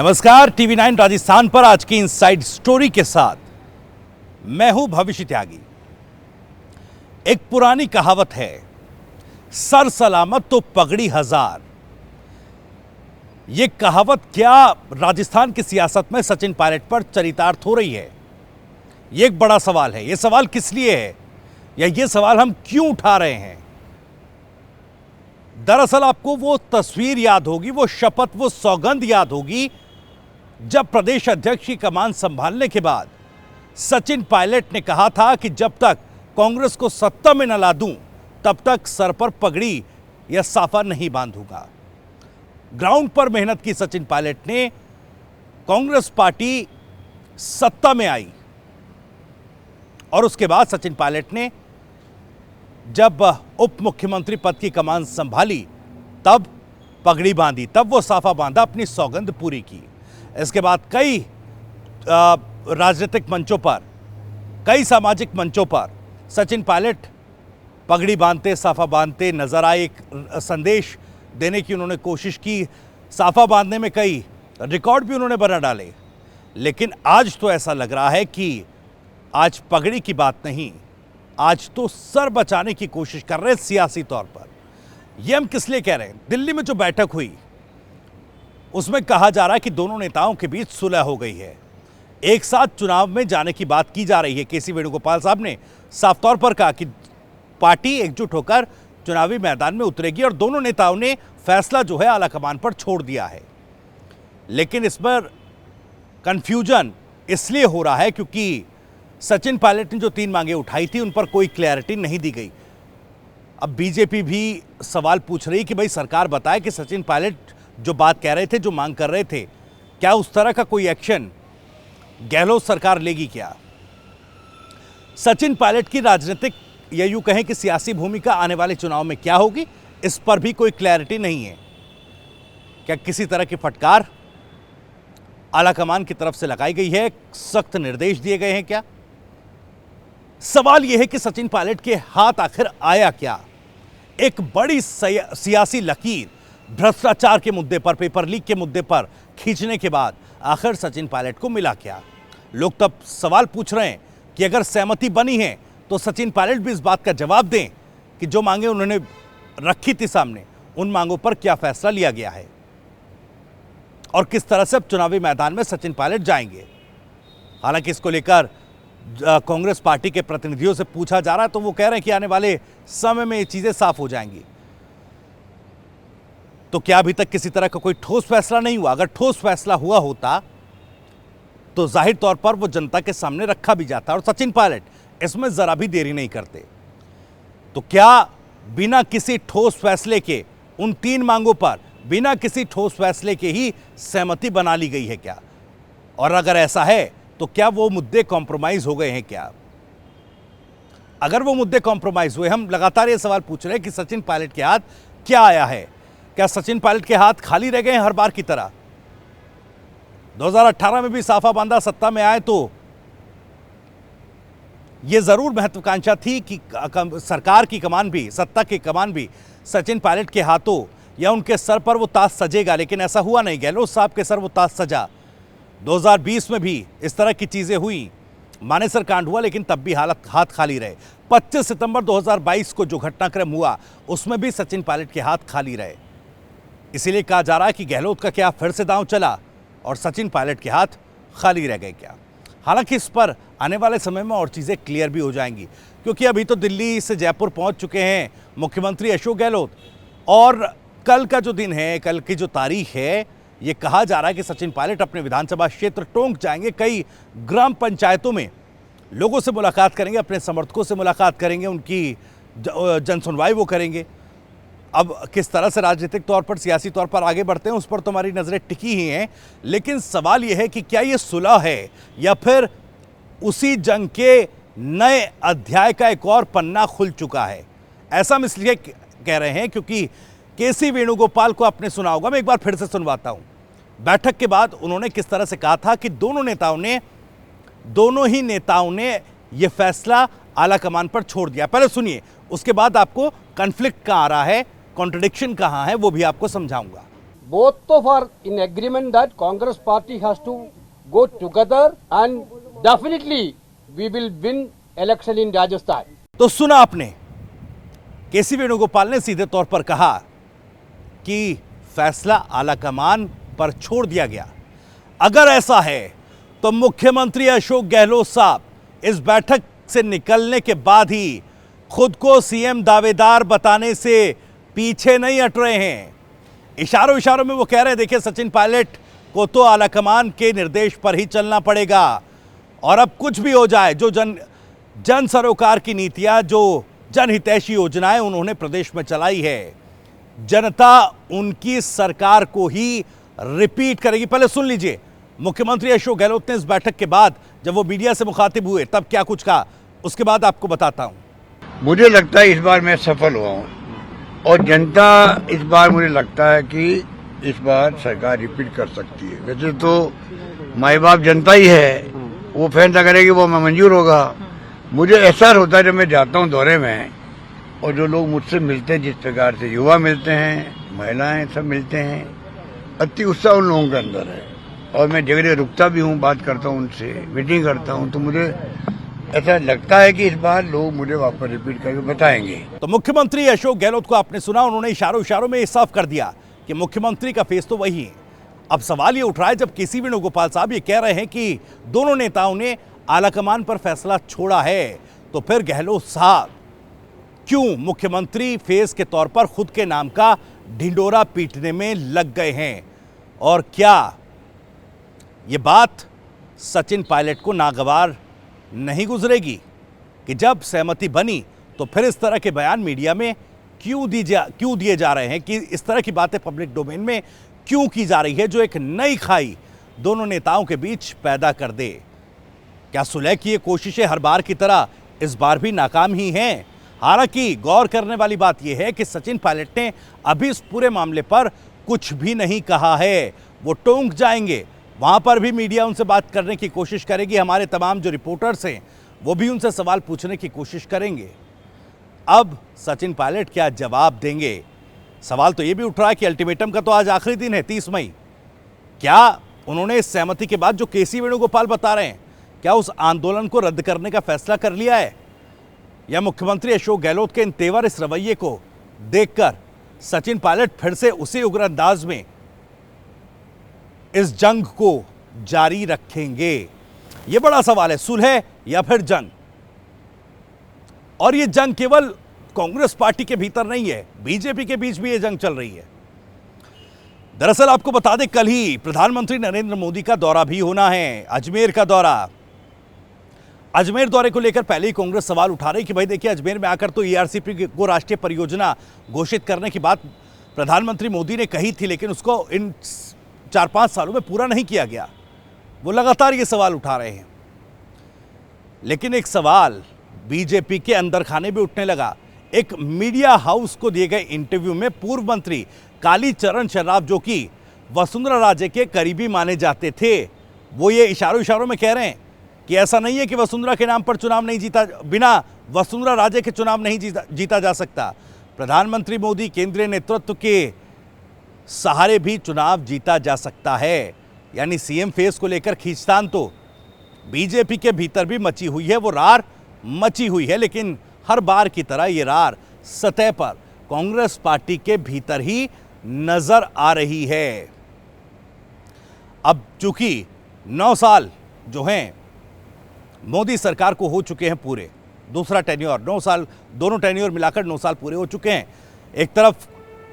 नमस्कार, टीवी 9 राजस्थान पर आज की इनसाइड स्टोरी के साथ मैं हूं भविष्य त्यागी। एक पुरानी कहावत है, सर सलामत तो पगड़ी हजार। यह कहावत क्या राजस्थान की सियासत में सचिन पायलट पर चरितार्थ हो रही है? यह एक बड़ा सवाल है। यह सवाल किस लिए है या यह सवाल हम क्यों उठा रहे हैं? दरअसल आपको वो तस्वीर याद होगी, वो शपथ, वो सौगंध याद होगी जब प्रदेश अध्यक्ष की कमान संभालने के बाद सचिन पायलट ने कहा था कि जब तक कांग्रेस को सत्ता में न ला दूं तब तक सर पर पगड़ी या साफा नहीं बांधूंगा। ग्राउंड पर मेहनत की सचिन पायलट ने, कांग्रेस पार्टी सत्ता में आई और उसके बाद सचिन पायलट ने जब उप मुख्यमंत्री पद की कमान संभाली तब पगड़ी बांधी, तब वो साफा बांधा, अपनी सौगंध पूरी की। इसके बाद कई राजनीतिक मंचों पर, कई सामाजिक मंचों पर सचिन पायलट पगड़ी बांधते, साफा बांधते नजर आए। एक संदेश देने की उन्होंने कोशिश की, साफा बांधने में कई रिकॉर्ड भी उन्होंने बना डाले। लेकिन आज तो ऐसा लग रहा है कि आज पगड़ी की बात नहीं, आज तो सर बचाने की कोशिश कर रहे हैं सियासी तौर पर। यह हम किस लिए कह रहे हैं? दिल्ली में जो बैठक हुई उसमें कहा जा रहा है कि दोनों नेताओं के बीच सुलह हो गई है, एक साथ चुनाव में जाने की बात की जा रही है। केसी वेणुगोपाल साहब ने साफ तौर पर कहा कि पार्टी एकजुट होकर चुनावी मैदान में उतरेगी और दोनों नेताओं ने फैसला जो है आलाकमान पर छोड़ दिया है। लेकिन इस पर कंफ्यूजन इसलिए हो रहा है क्योंकि सचिन पायलट ने जो 3 मांगे उठाई थी उन पर कोई क्लैरिटी नहीं दी गई। अब बीजेपी भी सवाल पूछ रही कि भाई सरकार बताए कि सचिन पायलट जो बात कह रहे थे, जो मांग कर रहे थे, क्या उस तरह का कोई एक्शन गहलोत सरकार लेगी क्या? सचिन पायलट की राजनीतिक या यूं कहें कि सियासी भूमिका आने वाले चुनाव में क्या होगी, इस पर भी कोई क्लैरिटी नहीं है। क्या किसी तरह की फटकार आलाकमान की तरफ से लगाई गई है, सख्त निर्देश दिए गए हैं क्या? सवाल यह है कि सचिन पायलट के हाथ आखिर आया क्या? एक बड़ी सियासी लकीर भ्रष्टाचार के मुद्दे पर, पेपर लीक के मुद्दे पर खींचने के बाद आखिर सचिन पायलट को मिला क्या? लोग तब सवाल पूछ रहे हैं कि अगर सहमति बनी है तो सचिन पायलट भी इस बात का जवाब दें कि जो मांगे उन्होंने रखी थी सामने, उन मांगों पर क्या फैसला लिया गया है और किस तरह से अब चुनावी मैदान में सचिन पायलट जाएंगे। हालांकि इसको लेकर कांग्रेस पार्टी के प्रतिनिधियों से पूछा जा रहा है तो वो कह रहे हैं कि आने वाले समय में ये चीजें साफ हो जाएंगी। तो क्या अभी तक किसी तरह का कोई ठोस फैसला नहीं हुआ? अगर ठोस फैसला हुआ होता तो जाहिर तौर पर वो जनता के सामने रखा भी जाता और सचिन पायलट इसमें जरा भी देरी नहीं करते। तो क्या बिना किसी ठोस फैसले के उन 3 मांगों पर बिना किसी ठोस फैसले के ही सहमति बना ली गई है क्या? और अगर ऐसा है तो क्या वो मुद्दे कॉम्प्रोमाइज हो गए हैं क्या? अगर वो मुद्दे कॉम्प्रोमाइज हुए, हम लगातार ये सवाल पूछ रहे हैं कि सचिन पायलट के हाथ क्या आया है? क्या सचिन पायलट के हाथ खाली रह गए हैं हर बार की तरह? 2018 में भी साफा बांधा, सत्ता में आए तो यह जरूर महत्वाकांक्षा थी कि सरकार की कमान भी, सत्ता की कमान भी सचिन पायलट के हाथों या उनके सर पर वो ताज सजेगा, लेकिन ऐसा हुआ नहीं। गहलोत साहब के सर वो ताज सजा। 2020 में भी इस तरह की चीजें हुई, मानेसर कांड हुआ, लेकिन तब भी हाथ खाली रहे। 25 सितंबर 2022 को जो घटनाक्रम हुआ उसमें भी सचिन पायलट के हाथ खाली रहे। इसीलिए कहा जा रहा है कि गहलोत का क्या फिर से दांव चला और सचिन पायलट के हाथ खाली रह गए क्या? हालांकि इस पर आने वाले समय में और चीजें क्लियर भी हो जाएंगी, क्योंकि अभी तो दिल्ली से जयपुर पहुंच चुके हैं मुख्यमंत्री अशोक गहलोत और कल का जो दिन है, कल की जो तारीख है, ये कहा जा रहा है कि सचिन पायलट अपने विधानसभा क्षेत्र टोंक जाएंगे, कई ग्राम पंचायतों में लोगों से मुलाकात करेंगे, अपने समर्थकों से मुलाकात करेंगे, उनकी जनसुनवाई वो करेंगे। अब किस तरह से राजनीतिक तौर पर, सियासी तौर पर आगे बढ़ते हैं उस पर तो हमारी नजरें टिकी ही हैं, लेकिन सवाल यह है कि क्या ये सुलह है या फिर उसी जंग के नए अध्याय का एक और पन्ना खुल चुका है? ऐसा हम इसलिए कह रहे हैं क्योंकि केसी वेणुगोपाल को आपने सुना होगा, मैं एक बार फिर से सुनवाता हूं। बैठक के बाद उन्होंने किस तरह से कहा था कि दोनों ही नेताओं ने यह फैसला आलाकमान पर छोड़ दिया। पहले सुनिए, उसके बाद आपको कॉन्फ्लिक्ट कहां आ रहा है, कॉन्ट्रडिक्शन कहां है, वो भी आपको समझाऊंगा। both of are in agreement that Congress party has to go together and definitely we will win election in Rajasthan. तो सुना आपने, केसी वेणुगोपाल ने सीधे तौर पर कहा कि फैसला आलाकमान पर छोड़ दिया गया। अगर ऐसा है तो मुख्यमंत्री अशोक गहलोत साहब इस बैठक से निकलने के बाद ही खुद को सीएम दावेदार बताने से पीछे नहीं हट रहे हैं। इशारों इशारों में वो कह रहे हैं, देखिए सचिन पायलट को तो आलाकमान के निर्देश पर ही चलना पड़ेगा और अब कुछ भी हो जाए, जो जन सरोकार की नीतियां, जो जनहितैषी योजनाएं उन्होंने प्रदेश में चलाई है, जनता उनकी सरकार को ही रिपीट करेगी। पहले सुन लीजिए मुख्यमंत्री अशोक गहलोत ने इस बैठक के बाद जब वो मीडिया से मुखातिब हुए तब क्या कुछ कहा, उसके बाद आपको बताता हूं। मुझे लगता है इस बार मैं सफल हुआ हूं और जनता इस बार मुझे लगता है कि इस बार सरकार रिपीट कर सकती है। वैसे तो माई बाप जनता ही है, वो फैसला करेगी, वो मंजूर होगा। मुझे एहसास होता है जब मैं जाता हूं दौरे में और जो लोग मुझसे मिलते हैं, जिस प्रकार से युवा मिलते हैं, महिलाएं सब मिलते हैं, अति उत्साह उन लोगों के अंदर है। और मैं जगह जगह रुकता भी हूँ, बात करता हूँ उनसे, मीटिंग करता हूँ, तो मुझे ऐसा लगता है कि इस बार लोग मुझे वापस रिपीट करके बताएंगे। तो मुख्यमंत्री अशोक गहलोत को आपने सुना, उन्होंने इशारों इशारों में साफ कर दिया कि मुख्यमंत्री का फेस तो वही है। अब सवाल ये उठ रहा है, जब केसी वेणुगोपाल साहब ये कह रहे हैं कि दोनों नेताओं ने आलाकमान पर फैसला छोड़ा है, तो फिर गहलोत साहब क्यों मुख्यमंत्री फेस के तौर पर खुद के नाम का ढिंडोरा पीटने में लग गए हैं? और क्या ये बात सचिन पायलट को नागवार नहीं गुजरेगी कि जब सहमति बनी तो फिर इस तरह के बयान मीडिया में क्यों दिए जा रहे हैं, कि इस तरह की बातें पब्लिक डोमेन में क्यों की जा रही है, जो एक नई खाई दोनों नेताओं के बीच पैदा कर दे? क्या सुलह की ये कोशिशें हर बार की तरह इस बार भी नाकाम ही हैं? हालांकि गौर करने वाली बात यह है कि सचिन पायलट ने अभी इस पूरे मामले पर कुछ भी नहीं कहा है। वो टोंक जाएंगे, वहां पर भी मीडिया उनसे बात करने की कोशिश करेगी, हमारे तमाम जो रिपोर्टर्स हैं वो भी उनसे सवाल पूछने की कोशिश करेंगे। अब सचिन पायलट क्या जवाब देंगे? सवाल तो ये भी उठ रहा है कि अल्टीमेटम का तो आज आखिरी दिन है, 30 मई। क्या उन्होंने इस सहमति के बाद जो केसी वेणुगोपाल बता रहे हैं, क्या उस आंदोलन को रद्द करने का फैसला कर लिया है, या मुख्यमंत्री अशोक गहलोत के इन तेवर, इस रवैये को देखकर सचिन पायलट फिर से उसी उग्र अंदाज में इस जंग को जारी रखेंगे? यह बड़ा सवाल है, सुलह या फिर जंग। और यह जंग केवल कांग्रेस पार्टी के भीतर नहीं है, बीजेपी के बीच भी यह जंग चल रही है। दरअसल आपको बता दें, कल ही प्रधानमंत्री नरेंद्र मोदी का दौरा भी होना है, अजमेर का दौरा। अजमेर दौरे को लेकर पहले ही कांग्रेस सवाल उठा रही कि भाई देखिए, अजमेर में आकर तो ईआरसीपी को राष्ट्रीय परियोजना घोषित करने की बात प्रधानमंत्री मोदी ने कही थी, लेकिन उसको इन 4-5 सालों में पूरा नहीं किया गया। वो लगातार ये सवाल उठा रहे हैं। लेकिन एक सवाल बीजेपी के अंदर खाने भी उठने लगा। एक मीडिया हाउस को दिए गए इंटरव्यू में पूर्व मंत्री कालीचरण शर्राफ, जो कि वसुंधरा राजे के करीबी माने जाते थे, वो ये इशारों इशारों में कह रहे हैं कि ऐसा नहीं है कि वसुंधरा के नाम पर चुनाव नहीं जीता, बिना वसुंधरा राजे के चुनाव नहीं जीता जा सकता। प्रधानमंत्री मोदी, केंद्रीय नेतृत्व के सहारे भी चुनाव जीता जा सकता है। यानी सीएम फेस को लेकर खींचतान तो बीजेपी के भीतर भी मची हुई है, वो रार मची हुई है, लेकिन हर बार की तरह ये रार सतह पर कांग्रेस पार्टी के भीतर ही नजर आ रही है। अब चूंकि 9 साल जो हैं मोदी सरकार को हो चुके हैं पूरे, दूसरा टेन्योर 9 साल, दोनों टेन्योर मिलाकर 9 साल पूरे हो चुके हैं। एक तरफ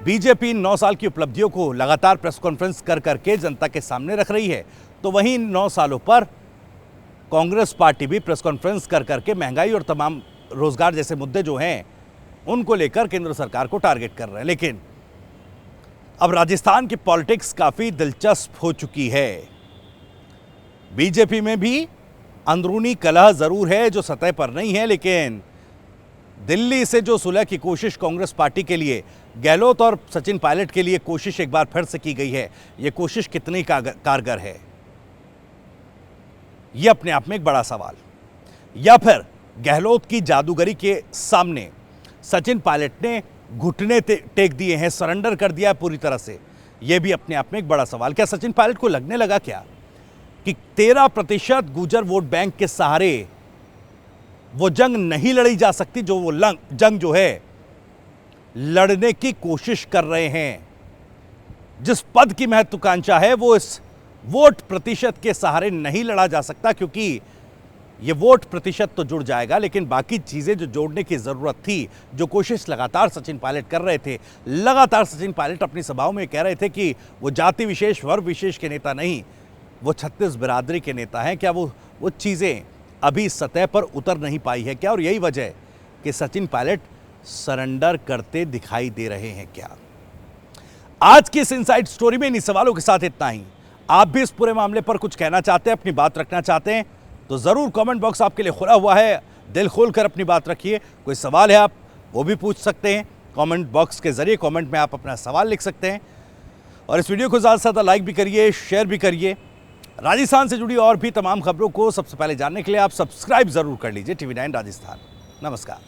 बीजेपी 9 साल की उपलब्धियों को लगातार प्रेस कॉन्फ्रेंस कर करके जनता के सामने रख रही है, तो वहीं 9 सालों पर कांग्रेस पार्टी भी प्रेस कॉन्फ्रेंस कर करके महंगाई और तमाम रोजगार जैसे मुद्दे जो हैं उनको लेकर केंद्र सरकार को टारगेट कर रहे हैं। लेकिन अब राजस्थान की पॉलिटिक्स काफी दिलचस्प हो चुकी है। बीजेपी में भी अंदरूनी कलह जरूर है जो सतह पर नहीं है, लेकिन दिल्ली से जो सुलह की कोशिश कांग्रेस पार्टी के लिए, गहलोत और सचिन पायलट के लिए कोशिश एक बार फिर से की गई है, यह कोशिश कितनी कारगर है, यह अपने आप में एक बड़ा सवाल। या फिर गहलोत की जादूगरी के सामने सचिन पायलट ने घुटने टेक दिए हैं, सरेंडर कर दिया है पूरी तरह से। यह भी अपने आप में एक बड़ा सवाल। क्या सचिन पायलट को लगने लगा क्या कि 13% गुर्जर वोट बैंक के सहारे वो जंग नहीं लड़ी जा सकती, जो वो जंग जो है लड़ने की कोशिश कर रहे हैं। जिस पद की महत्वाकांक्षा है वो इस वोट प्रतिशत के सहारे नहीं लड़ा जा सकता, क्योंकि ये वोट प्रतिशत तो जुड़ जाएगा, लेकिन बाकी चीजें जो जोड़ने की जरूरत थी, जो कोशिश लगातार सचिन पायलट कर रहे थे, लगातार सचिन पायलट अपनी सभाओं में कह रहे थे कि वो जाति विशेष वर्ग विशेष के नेता नहीं, वो 36 बिरादरी के नेता हैं। क्या वो चीजें अभी सतह पर उतर नहीं पाई है क्या? और यही वजह है कि सचिन पायलट सरेंडर करते दिखाई दे रहे हैं क्या? आज की इस इनसाइड स्टोरी में इन्हीं सवालों के साथ इतना ही। आप भी इस पूरे मामले पर कुछ कहना चाहते हैं, अपनी बात रखना चाहते हैं, तो जरूर कमेंट बॉक्स आपके लिए खुला हुआ है। दिल खोलकर अपनी बात रखिए। कोई सवाल है आप वो भी पूछ सकते हैं कमेंट बॉक्स के जरिए। कमेंट में आप अपना सवाल लिख सकते हैं और इस वीडियो को ज़्यादा से ज़्यादा लाइक भी करिए, शेयर भी करिए। राजस्थान से जुड़ी और भी तमाम खबरों को सबसे पहले जानने के लिए आप सब्सक्राइब जरूर कर लीजिए TV9 राजस्थान। नमस्कार।